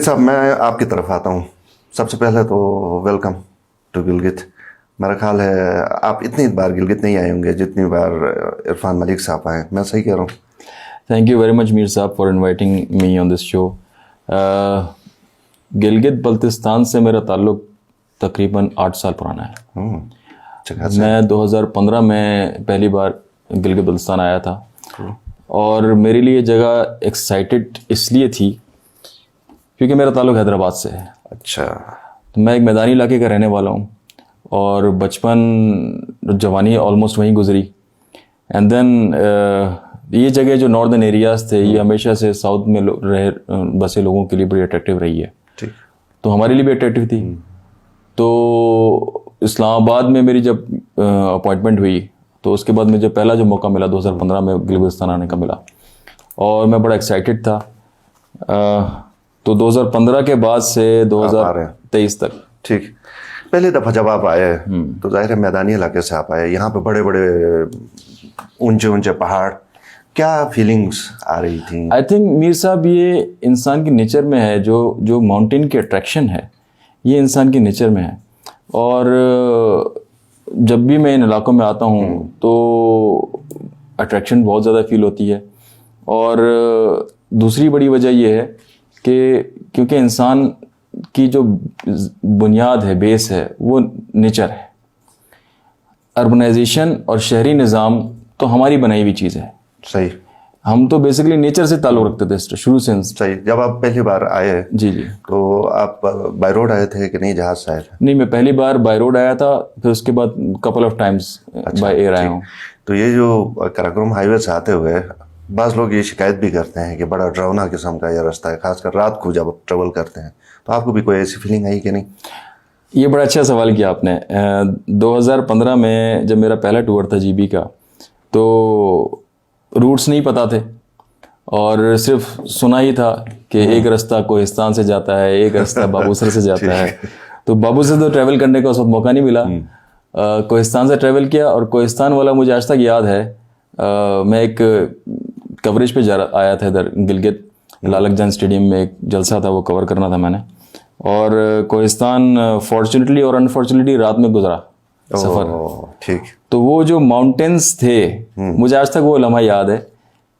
साहब, मैं आपकी तरफ आता हूँ। सबसे पहले तो वेलकम टू गिलगित। मेरा ख्याल है आप इतनी बार गिलगित नहीं आए होंगे जितनी बार इरफान मलिक साहब आए। मैं सही कह रहा हूँ? Thank you very much Mir Sahab for inviting me on this show. Gilgit Baltistan से मेरा ताल्लुक़ तकरीबन 8 साल पुराना है। मैं 2015 में पहली बार गिलगित बल्तिस्तान आया था और मेरे लिए जगह एक्साइटेड इसलिए थी क्योंकि मेरा ताल्लुक़ हैदराबाद से है। अच्छा। तो मैं एक मैदानी इलाके का रहने वाला हूँ और बचपन जवानी ऑलमोस्ट वहीं गुजरी। एंड देन ये जगह जो नॉर्दर्न एरियाज़ थे ये हमेशा से साउथ में बसे लोगों के लिए बड़ी अट्रैक्टिव रही है। ठीक। तो हमारे लिए भी अट्रैक्टिव थी। तो इस्लामाबाद में मेरी जब अपॉइंटमेंट हुई तो उसके बाद मुझे पहला जो मौका मिला 2015 में गिलगित आने का मिला और मैं बड़ा एक्साइटेड था। तो 2015 के बाद से 2023 तक। ठीक। पहली दफ़ा जब आप आए तो जाहिर है मैदानी इलाके से आप आए, यहाँ पे बड़े बड़े ऊंचे ऊंचे पहाड़, क्या फीलिंग्स आ रही थी? आई थिंक मीर साहब ये इंसान की नेचर में है, जो माउंटेन की अट्रैक्शन है ये इंसान की नेचर में है। और जब भी मैं इन इलाकों में आता हूँ तो अट्रैक्शन बहुत ज़्यादा फील होती है। और दूसरी बड़ी वजह यह है कि क्योंकि इंसान की जो बुनियाद है, बेस है, वो नेचर है। अर्बनाइजेशन और शहरी निज़ाम तो हमारी बनाई हुई चीज़ है। सही। हम तो बेसिकली नेचर से ताल्लुक़ रखते थे शुरू से। सही। जब आप पहली बार आए जी तो आप बाय रोड आए थे कि नहीं जहाज़ से आए थे? नहीं, मैं पहली बार बाय रोड आया था, फिर उसके बाद couple of times by air आया हूँ। तो ये जो कराकोरम हाईवे से आते हुए बाज़ लोग ये शिकायत भी करते हैं कि बड़ा डरावना किस्म का यह रास्ता है, खासकर रात को जब ट्रेवल करते हैं। तो आपको भी कोई ऐसी फीलिंग आई कि नहीं? ये बड़ा अच्छा सवाल किया आपने। 2015 में जब मेरा पहला टूर था जीबी का तो रूट्स नहीं पता थे और सिर्फ सुना ही था कि एक रास्ता कोहिस्तान से जाता है, एक रास्ता बाबूसर से जाता है। तो बाबूसर तो ट्रैवल करने का उस वक्त मौका नहीं मिला। कोहिस्तान से ट्रैवल किया और कोहिस्तान वाला मुझे आज तक याद है। मैं एक कवरेज पे आया था इधर गिलगित, लालकजंग स्टेडियम में एक जलसा था, वो कवर करना था मैंने। और कोहिस्तान फॉर्चुनेटली और अनफॉर्चुनेटली रात में गुजरा सफ़र। ठीक। तो वो जो माउंटेन्स थे, मुझे आज तक वो लम्हा याद है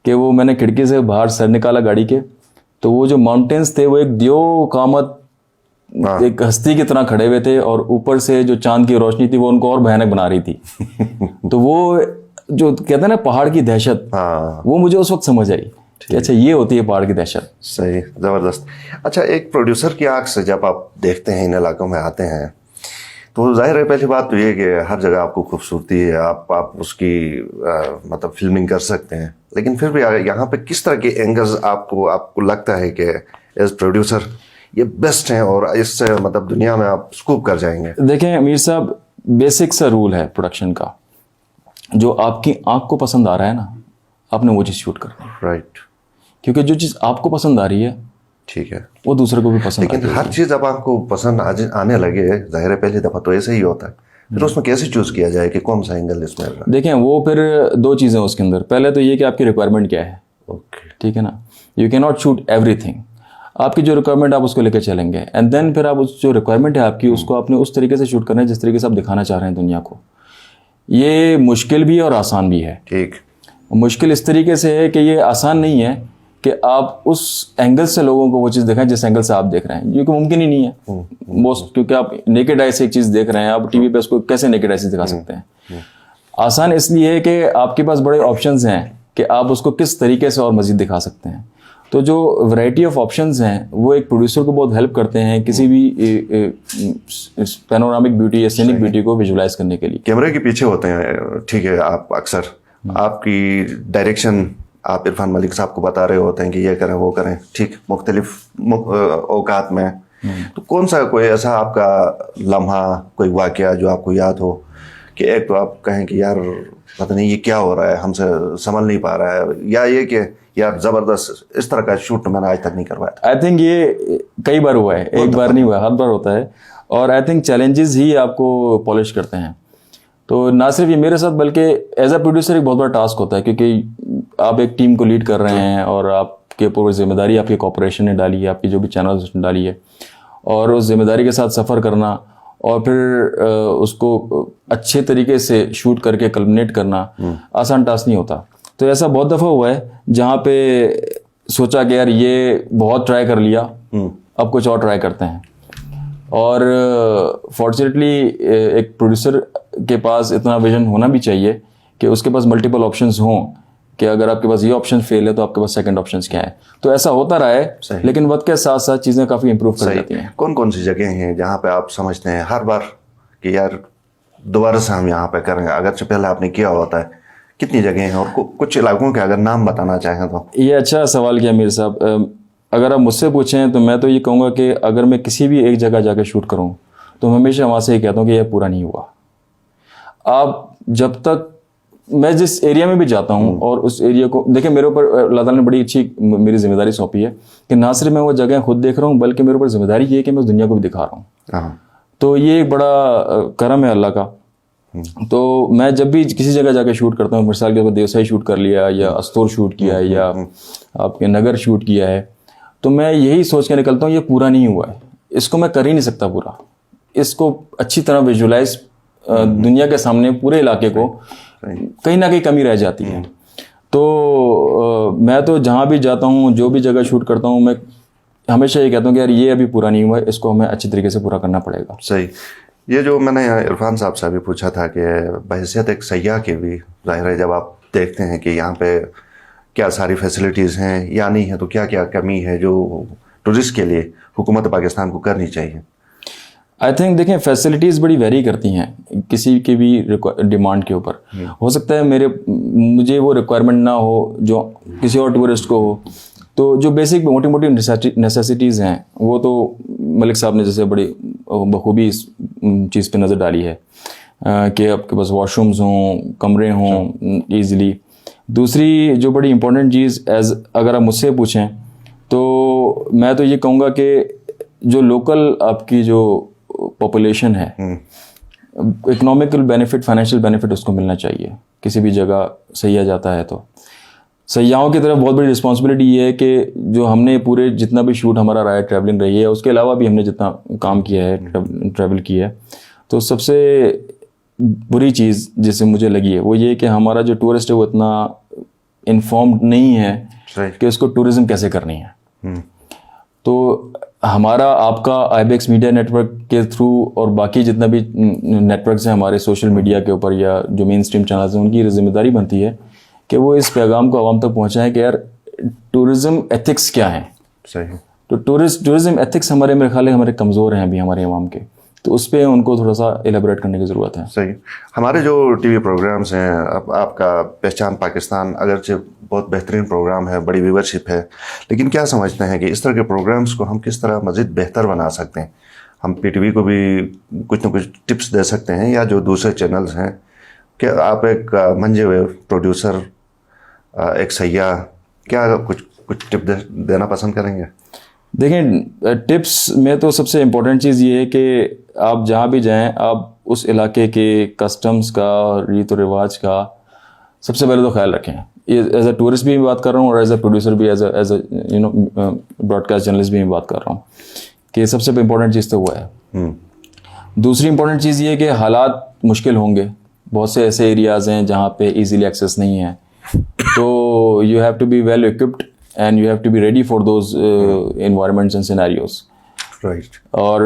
कि वो मैंने खिड़की से बाहर सर निकाला गाड़ी के, तो वो जो माउंटेन्स थे वो एक दियो कामत एक हस्ती की तरह खड़े हुए थे और ऊपर से जो चांद की रोशनी थी वो उनको और भयानक बना रही थी। तो वो जो कहते हैं ना पहाड़ की दहशत, वो मुझे उस वक्त समझ आई कि अच्छा ये होती है पहाड़ की दहशत। सही, ज़बरदस्त। अच्छा, एक प्रोड्यूसर की आंख से जब आप देखते हैं, इन इलाकों में आते हैं, तो जाहिर है पहली बात तो ये कि हर जगह आपको खूबसूरती है, आप उसकी मतलब फिल्मिंग कर सकते हैं, लेकिन फिर भी यहाँ पे किस तरह के एंगल्स आपको लगता है कि एज प्रोड्यूसर ये बेस्ट हैं और इससे मतलब दुनिया में आप स्कूप कर जाएंगे? देखें अमीर साहब, बेसिक सा रूल है प्रोडक्शन का, जो आपकी आंख को पसंद आ रहा है ना, आपने वो चीज़ शूट करनी है। राइट। क्योंकि जो चीज़ आपको पसंद आ रही है, ठीक है, वो दूसरे को भी पसंद। लेकिन हर चीज़ अब आपको पसंद आने लगे, जाहिर है पहली दफ़ा तो ऐसे ही होता है, फिर उसमें कैसे चूज़ किया जाए कि कौन सा एंगल इसमें? देखें वो फिर दो चीज़ें उसके अंदर। पहले तो ये कि आपकी रिक्वायरमेंट क्या है। ओके। ठीक है ना, you can not shoot everything. आपकी जो रिक्वायरमेंट आप उसको लेकर चलेंगे एंड देन फिर आप उस जो रिक्वायरमेंट है आपकी उसको आपने उस तरीके से शूट करना है जिस तरीके से आप दिखाना चाह रहे हैं दुनिया को। ये मुश्किल भी और आसान भी है। ठीक। मुश्किल इस तरीके से है कि ये आसान नहीं है कि आप उस एंगल से लोगों को वो चीज़ दिखाएं जिस एंगल से आप देख रहे हैं, जो कि मुमकिन ही नहीं है मोस्ट, क्योंकि आप नेकेड आई से एक चीज़ देख रहे हैं, आप टीवी पे उसको कैसे नेकेड आई से दिखा सकते हैं। आसान इसलिए है कि आपके पास बड़े ऑप्शंस हैं कि आप उसको किस तरीके से और मज़ीद दिखा सकते हैं। तो जो वैरायटी ऑफ ऑप्शंस हैं वो एक प्रोड्यूसर को बहुत हेल्प करते हैं किसी भी पैनोरामिक ब्यूटी या सीनिक ब्यूटी को विजुलाइज करने के लिए। कैमरे के पीछे होते हैं, ठीक है, आप अक्सर आपकी डायरेक्शन आप इरफान मलिक साहब को बता रहे होते हैं कि ये करें वो करें, ठीक, मुख्तलिफ औकात में। तो कौन सा कोई ऐसा आपका लम्हा, कोई वाकया जो आपको याद हो कि एक तो आप कहें कि यार पता नहीं ये क्या हो रहा है, हमसे संभल नहीं पा रहा है, या ये कि यार ज़बरदस्त इस तरह का शूट मैंने आज तक नहीं करवाया? आई थिंक ये कई बार हुआ है, एक बार नहीं हुआ, हर बार होता है। और आई थिंक चैलेंजेस ही आपको पॉलिश करते हैं। तो ना सिर्फ ये मेरे साथ बल्कि एज अ प्रोड्यूसर एक बहुत बड़ा टास्क होता है, क्योंकि आप एक टीम को लीड कर रहे हैं और आप के ऊपर जिम्मेदारी आपकी कॉर्पोरेशन ने डाली है, आपकी जो भी चैनल उसने डाली है, और उस जिम्मेदारी के साथ सफ़र करना और फिर उसको अच्छे तरीके से शूट करके कल्मिनेट करना आसान टास्क नहीं होता। तो ऐसा बहुत दफ़ा हुआ है जहाँ पे सोचा कि यार ये बहुत ट्राई कर लिया, अब कुछ और ट्राई करते हैं। और फॉर्चुनेटली एक प्रोड्यूसर के पास इतना विजन होना भी चाहिए कि उसके पास मल्टीपल ऑप्शंस हों, कि अगर आपके पास ये ऑप्शन फेल है तो आपके पास सेकंड ऑप्शंस क्या है। तो ऐसा होता रहा है, लेकिन वक्त के साथ साथ चीज़ें काफ़ी इंप्रूव कर जाती हैं। कौन कौन सी जगह हैं जहाँ पे आप समझते हैं हर बार कि यार दोबारा से हम यहाँ पे करेंगे, अगरचे पहले आपने किया होता है? कितनी जगह हैं और कुछ इलाकों के अगर नाम बताना चाहें तो? ये अच्छा सवाल किया मीर साहब। अगर आप मुझसे पूछें तो मैं तो ये कहूँगा कि अगर मैं किसी भी एक जगह जाकर शूट करूँ तो मैं हमेशा वहाँ से ये कहता हूँ कि यह पूरा नहीं हुआ। आप जब तक, मैं जिस एरिया में भी जाता हूँ और उस एरिया को देखिए, मेरे ऊपर अल्लाह ताला ने बड़ी अच्छी मेरी जिम्मेदारी सौंपी है कि ना सिर्फ मैं वो जगह खुद देख रहा हूँ, बल्कि मेरे ऊपर जिम्मेदारी ये है कि मैं उस दुनिया को भी दिखा रहा हूँ। तो ये एक बड़ा करम है अल्लाह का। तो मैं जब भी किसी जगह जाके शूट करता हूँ, मिसाल के तौर पर देवसाई शूट कर लिया या अस्तोर शूट किया है या आपके नगर शूट किया है, तो मैं यही सोच के निकलता हूँ ये पूरा नहीं हुआ है, इसको मैं कर ही नहीं सकता पूरा, इसको अच्छी तरह विजुलाइज दुनिया के सामने पूरे इलाके को कहीं ना कहीं कमी रह जाती है। तो मैं तो जहाँ भी जाता हूँ, जो भी जगह शूट करता हूँ, मैं हमेशा ये कहता हूँ कि यार ये अभी पूरा नहीं हुआ है, इसको हमें अच्छी तरीके से पूरा करना पड़ेगा। सही। ये जो मैंने इरफान साहब से भी पूछा था कि बहैसियत एक सयाह के भी जाहिर है, जब आप देखते हैं कि यहाँ पे क्या सारी फैसिलिटीज़ हैं या नहीं है, तो क्या क्या कमी है जो टूरिस्ट के लिए हुकूमत पाकिस्तान को करनी चाहिए? आई थिंक देखें, फैसिलिटीज़ बड़ी वेरी करती हैं किसी की भी डिमांड के ऊपर। हो सकता है मुझे वो रिक्वायरमेंट ना हो जो किसी और टूरिस्ट को हो। तो जो बेसिक मोटी मोटी नेसेसिटीज़ हैं वो तो मलिक साहब ने जैसे बड़ी बखूबी इस चीज़ पे नज़र डाली है कि आपके पास वॉशरूम्स हों, कमरे हों ईज़िली। दूसरी जो बड़ी इंपॉर्टेंट चीज़ अगर आप मुझसे पूछें तो मैं तो ये कहूँगा कि जो लोकल आपकी जो पॉपुलेशन है, इकोनॉमिकल बेनिफिट, फाइनेंशियल बेनिफिट उसको मिलना चाहिए। किसी भी जगह सैयाह जाता है तो सैयाहों की तरफ बहुत बड़ी रिस्पॉन्सिबिलिटी ये है कि जो हमने पूरे जितना भी शूट हमारा रहा है, ट्रैवलिंग रही है, उसके अलावा भी हमने जितना काम किया है, ट्रैवल किया है, तो सबसे बुरी चीज़ जिससे मुझे लगी है वो ये कि हमारा जो टूरिस्ट है वो इतना इन्फॉर्म्ड नहीं है कि उसको टूरिज़्म कैसे करनी है। तो हमारा आपका IBX मीडिया नेटवर्क के थ्रू और बाकी जितना भी नेटवर्क्स हैं हमारे सोशल मीडिया के ऊपर या जो मेन स्ट्रीम चैनल्स हैं, उनकी जिम्मेदारी बनती है कि वो इस पैगाम को आवाम तक पहुँचाएं कि यार टूरिज़्म एथिक्स क्या हैं। सही। तो टूरिज़्म एथिक्स मेरे ख्याल हमारे कमज़ोर हैं अभी हमारे अवाम के, तो उस पर उनको थोड़ा सा एलेबरेट करने की ज़रूरत है। सही। हमारे जो टीवी प्रोग्राम्स हैं, आपका पहचान पाकिस्तान अगरचे बहुत बेहतरीन प्रोग्राम है, बड़ी व्यूवरशिप है, लेकिन क्या समझते हैं कि इस तरह के प्रोग्राम्स को हम किस तरह मज़ीद बेहतर बना सकते हैं? हम PTV को भी कुछ ना कुछ टिप्स दे सकते हैं या जो दूसरे चैनल्स हैं? क्या आप एक मंजे हुए प्रोड्यूसर, एक सयाह, क्या कुछ टिप देना पसंद करेंगे? देखें, टिप्स में तो सबसे इम्पोर्टेंट चीज़ ये है कि आप जहाँ भी जाएं, आप उस इलाके के कस्टम्स का, रीत और रिवाज का सबसे पहले तो ख्याल रखें। ये एज अ टूरिस्ट भी मैं बात कर रहा हूँ और एज अ प्रोड्यूसर भी, एज अ ब्रॉडकास्ट जर्नलिस्ट भी मैं बात कर रहा हूँ कि सबसे इम्पोर्टेंट चीज़ तो वो है। दूसरी इम्पोर्टेंट चीज़ ये है कि हालात मुश्किल होंगे, बहुत से ऐसे एरियाज़ हैं जहाँ पे इजीली एक्सेस नहीं है, तो you have to be well equipped and you have to be ready for those environments and scenarios. Right. और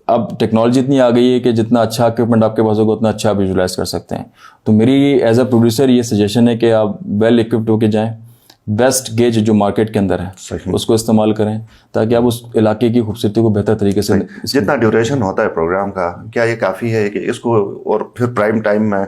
अब टेक्नोलॉजी इतनी आ गई है कि जितना अच्छा इक्विपमेंट आपके पास होगा उतना अच्छा विजुलाइज कर सकते हैं। तो मेरी एज अ प्रोड्यूसर ये सजेशन है कि आप वेल इक्विप्ड होके जाएं, बेस्ट गेज जो मार्केट के अंदर है उसको इस्तेमाल करें ताकि आप उस इलाके की खूबसूरती को बेहतर तरीके से। जितना ड्यूरेशन होता है प्रोग्राम का, क्या ये काफ़ी है कि इसको और फिर प्राइम टाइम में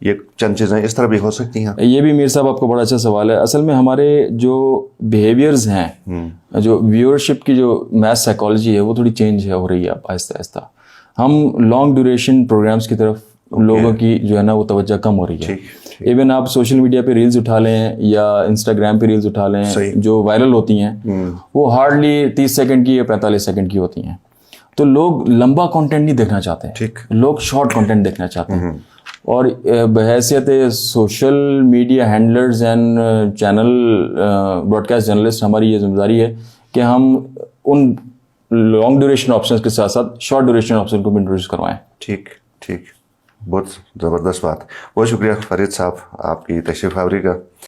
ये चंद चीज़ें इस तरह भी हो सकती हैं? ये भी मीर साहब आपको बड़ा अच्छा सवाल है। असल में हमारे जो बिहेवियर्स हैं, जो व्यूअरशिप की जो मैस साइकोलॉजी है वो थोड़ी चेंज हो रही है आहिस्ता आहिस्ता। हम लॉन्ग ड्यूरेशन प्रोग्राम्स की तरफ लोगों की जो है ना वो तवज्जो कम हो रही है। इवन आप सोशल मीडिया पे रील्स उठा लें या इंस्टाग्राम पे रील्स उठा लें, जो वायरल होती हैं वो हार्डली 30 सेकंड की या 45 सेकंड की होती हैं। तो लोग लंबा कंटेंट नहीं देखना चाहते, लोग शॉर्ट कंटेंट देखना चाहते हैं। और बहैसियत social media handlers and channel broadcast journalist हमारी ये जिम्मेदारी है कि हम उन लॉन्ग ड्यूरेशन ऑप्शंस के साथ साथ शॉर्ट ड्यूरेशन ऑप्शन को भी इंट्रोड्यूस करवाएं। ठीक ठीक, बहुत ज़बरदस्त बात। बहुत शुक्रिया फरीद साहब आपकी तशरीफ़ आवरी का।